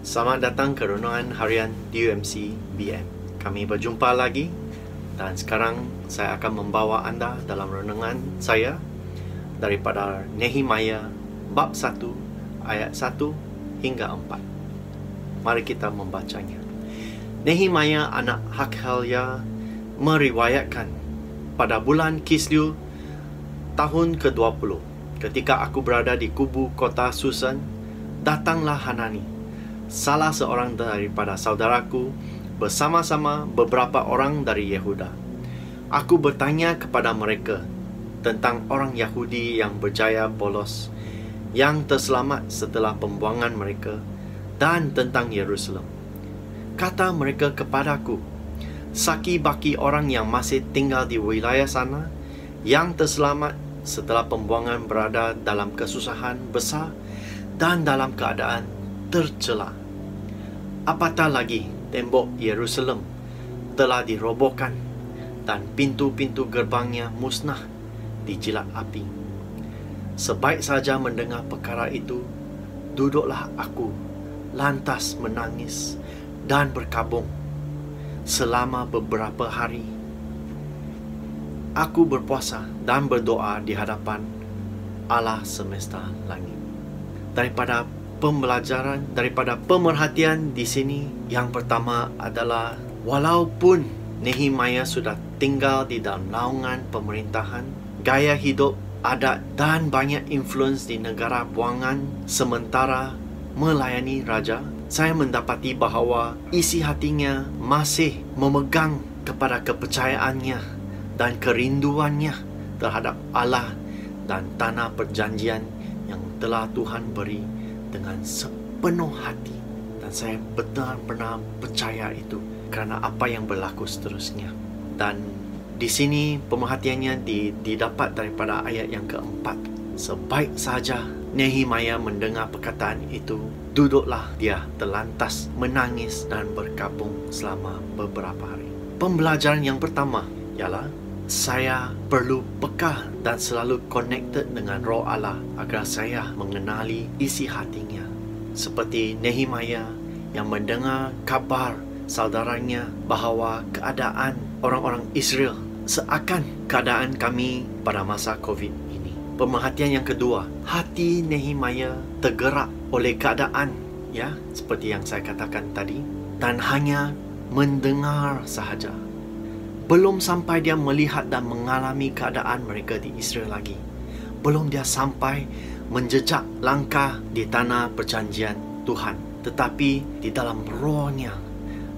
Selamat datang ke Renungan Harian DUMC BM. Kami berjumpa lagi dan sekarang saya akan membawa anda dalam renungan saya daripada Nehemia bab 1 ayat 1 hingga 4. Mari kita membacanya. Nehemia anak Hakhalia meriwayatkan, pada bulan Kislew tahun ke-20, ketika aku berada di kubu kota Susan, datanglah Hanani, salah seorang daripada saudaraku, bersama-sama beberapa orang dari Yehuda. Aku bertanya kepada mereka tentang orang Yahudi yang berjaya bolos, yang terselamat setelah pembuangan mereka, dan tentang Yerusalem. Kata mereka kepadaku, saki-baki orang yang masih tinggal di wilayah sana, yang terselamat setelah pembuangan berada dalam kesusahan besar dan dalam keadaan tercela. Apatah lagi tembok Yerusalem telah dirobohkan dan pintu-pintu gerbangnya musnah dijilat api. Sebaik saja mendengar perkara itu, duduklah aku lantas menangis dan berkabung selama beberapa hari. Aku berpuasa dan berdoa di hadapan Allah semesta langit. Daripada pemerhatian di sini, yang pertama adalah walaupun Nehemia sudah tinggal di dalam naungan pemerintahan, gaya hidup, adat dan banyak influence di negara buangan sementara melayani raja, saya mendapati bahawa isi hatinya masih memegang kepada kepercayaannya dan kerinduannya terhadap Allah dan tanah perjanjian yang telah Tuhan beri dengan sepenuh hati. Dan saya benar-benar percaya itu kerana apa yang berlaku seterusnya. Dan di sini pemerhatiannya didapat daripada ayat yang keempat. Sebaik saja Nehemia mendengar perkataan itu, duduklah dia terlantas menangis dan berkabung selama beberapa hari. Pembelajaran yang pertama ialah saya perlu peka dan selalu connected dengan Roh Allah agar saya mengenali isi hatinya. Seperti Nehemia yang mendengar kabar saudaranya bahawa keadaan orang-orang Israel seakan keadaan kami pada masa COVID ini. Pemerhatian yang kedua, hati Nehemia tergerak oleh keadaan, seperti yang saya katakan tadi, dan hanya mendengar sahaja. Belum sampai dia melihat dan mengalami keadaan mereka di Israel lagi. Belum dia sampai menjejak langkah di tanah perjanjian Tuhan. Tetapi di dalam rohnya,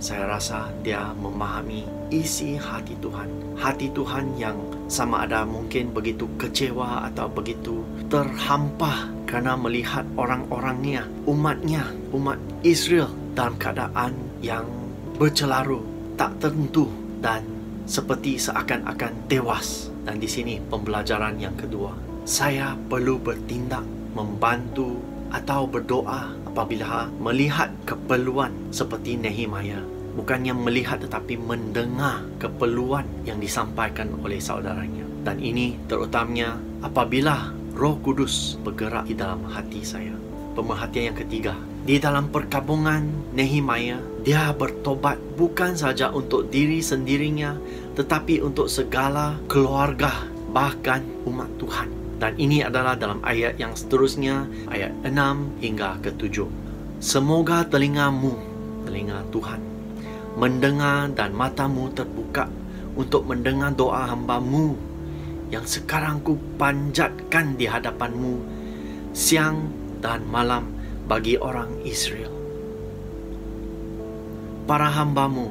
saya rasa dia memahami isi hati Tuhan. Hati Tuhan yang sama ada mungkin begitu kecewa atau begitu terhampah kerana melihat orang-orangnya, umatnya, umat Israel dalam keadaan yang bercelaru, tak tentu dan seperti seakan-akan tewas. Dan di sini pembelajaran yang kedua, saya perlu bertindak, membantu atau berdoa apabila melihat keperluan seperti Nehemia. Bukannya melihat tetapi mendengar keperluan yang disampaikan oleh saudaranya. Dan ini terutamanya apabila Roh Kudus bergerak di dalam hati saya. Pemerhatian yang ketiga, di dalam perkabungan Nehemia, dia bertobat bukan saja untuk diri sendirinya, tetapi untuk segala keluarga, bahkan umat Tuhan. Dan ini adalah dalam ayat yang seterusnya, ayat 6 hingga ke-7. Semoga telingamu, telinga Tuhan, mendengar dan matamu terbuka untuk mendengar doa hamba-Mu yang sekarang ku panjatkan di hadapan-Mu siang dan malam bagi orang Israel. Para hamba-Mu,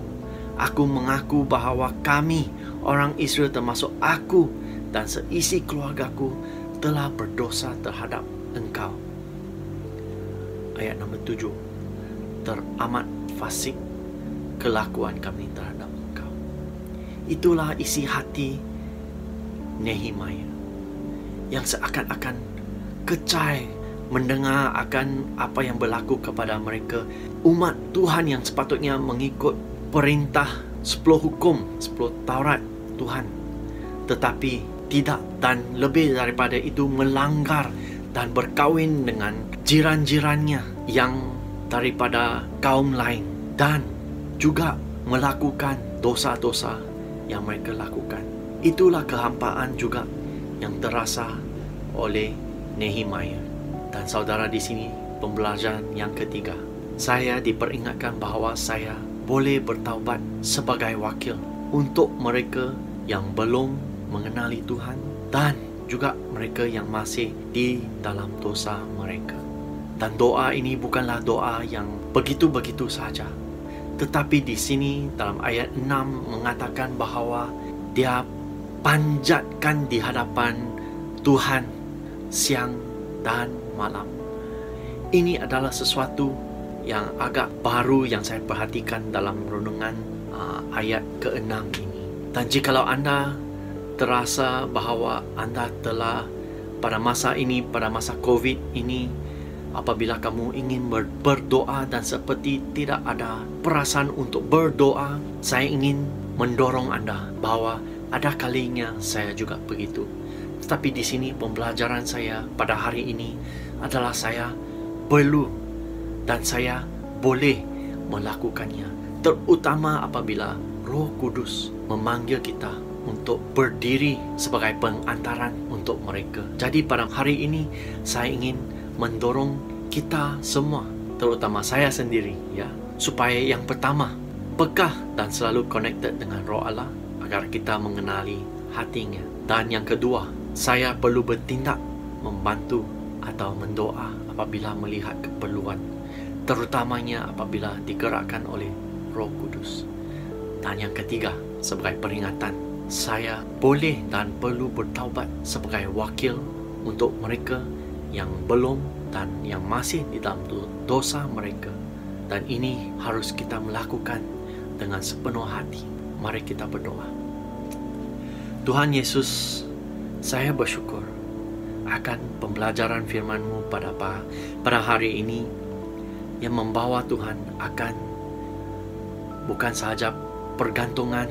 aku mengaku bahawa kami, orang Israel termasuk aku dan seisi keluargaku, telah berdosa terhadap Engkau. Ayat nombor 7. Teramat fasik kelakuan kami terhadap Engkau. Itulah isi hati Nehemia yang seakan-akan kecai mendengar akan apa yang berlaku kepada mereka. Umat Tuhan yang sepatutnya mengikut perintah 10 hukum, 10 Taurat Tuhan, tetapi tidak, dan lebih daripada itu melanggar dan berkahwin dengan jiran-jirannya yang daripada kaum lain dan juga melakukan dosa-dosa yang mereka lakukan. Itulah kehampaan juga yang terasa oleh Nehemiah. Dan saudara, di sini pembelajaran yang ketiga. Saya diperingatkan bahawa saya boleh bertaubat sebagai wakil untuk mereka yang belum mengenali Tuhan dan juga mereka yang masih di dalam dosa mereka. Dan doa ini bukanlah doa yang begitu-begitu saja. Tetapi di sini dalam ayat 6 mengatakan bahawa dia panjatkan di hadapan Tuhan siang dan malam. Ini adalah sesuatu yang agak baru yang saya perhatikan dalam renungan ayat ke-6 ini. Dan jikalau anda terasa bahawa anda telah pada masa ini, pada masa COVID ini, apabila kamu ingin berdoa dan seperti tidak ada perasaan untuk berdoa, saya ingin mendorong anda bahawa ada kalinya saya juga begitu. Tetapi di sini pembelajaran saya pada hari ini adalah saya perlu dan saya boleh melakukannya, terutama apabila Roh Kudus memanggil kita untuk berdiri sebagai pengantaran untuk mereka. Jadi pada hari ini saya ingin mendorong kita semua, terutama saya sendiri, ya, supaya yang pertama pekah dan selalu connected dengan Roh Allah agar kita mengenali hatinya. Dan yang kedua, saya perlu bertindak membantu atau mendoa apabila melihat keperluan, terutamanya apabila digerakkan oleh Roh Kudus. Dan yang ketiga, sebagai peringatan, saya boleh dan perlu bertaubat sebagai wakil untuk mereka yang belum dan yang masih di dalam dosa mereka. Dan ini harus kita melakukan dengan sepenuh hati. Mari kita berdoa. Tuhan Yesus, saya bersyukur akan pembelajaran firman-Mu pada hari ini yang membawa Tuhan akan bukan sahaja pergantungan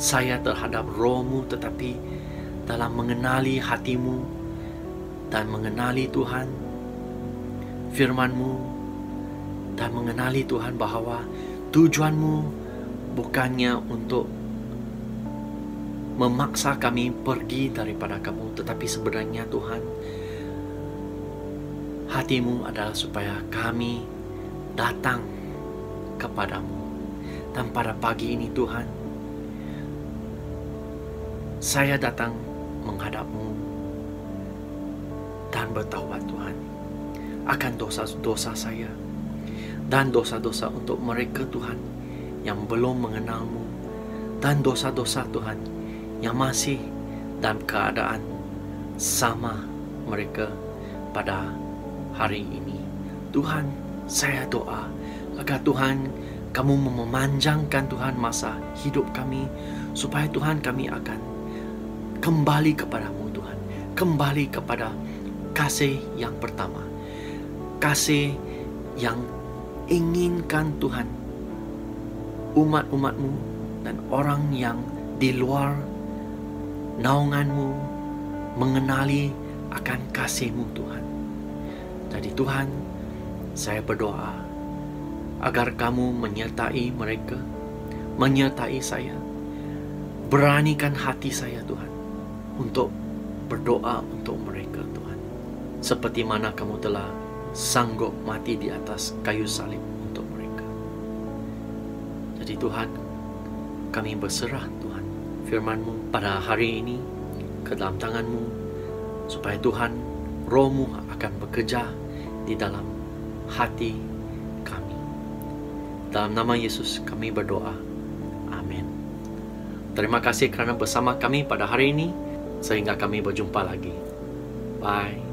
saya terhadap Roh-Mu, tetapi dalam mengenali hati-Mu dan mengenali Tuhan firman-Mu dan mengenali Tuhan bahawa tujuan-Mu bukannya untuk memaksa kami pergi daripada Kamu, tetapi sebenarnya Tuhan, hati-Mu adalah supaya kami datang kepadamu. Dan pada pagi ini Tuhan, saya datang menghadap-Mu dan bertaubat Tuhan akan dosa-dosa saya dan dosa-dosa untuk mereka Tuhan yang belum mengenal-Mu, dan dosa-dosa Tuhan yang masih dalam keadaan sama mereka pada hari ini. Tuhan, saya doa agar Tuhan Kamu memanjangkan Tuhan masa hidup kami, supaya Tuhan kami akan kembali kepadamu Tuhan, kembali kepada kasih yang pertama, kasih yang inginkan Tuhan umat-umat-Mu dan orang yang di luar naungan-Mu mengenali akan kasih-Mu Tuhan. Jadi Tuhan, saya berdoa agar Kamu menyertai mereka, menyertai saya, beranikan hati saya Tuhan untuk berdoa untuk mereka Tuhan, seperti mana Kamu telah sanggup mati di atas kayu salib untuk mereka. Jadi Tuhan, kami berserah Tuhan firman-Mu pada hari ini ke dalam tangan-Mu, supaya Tuhan Roh-Mu akan bekerja di dalam hati kami. Dalam nama Yesus kami berdoa. Amin. Terima kasih kerana bersama kami pada hari ini. Sehingga kami berjumpa lagi. Bye.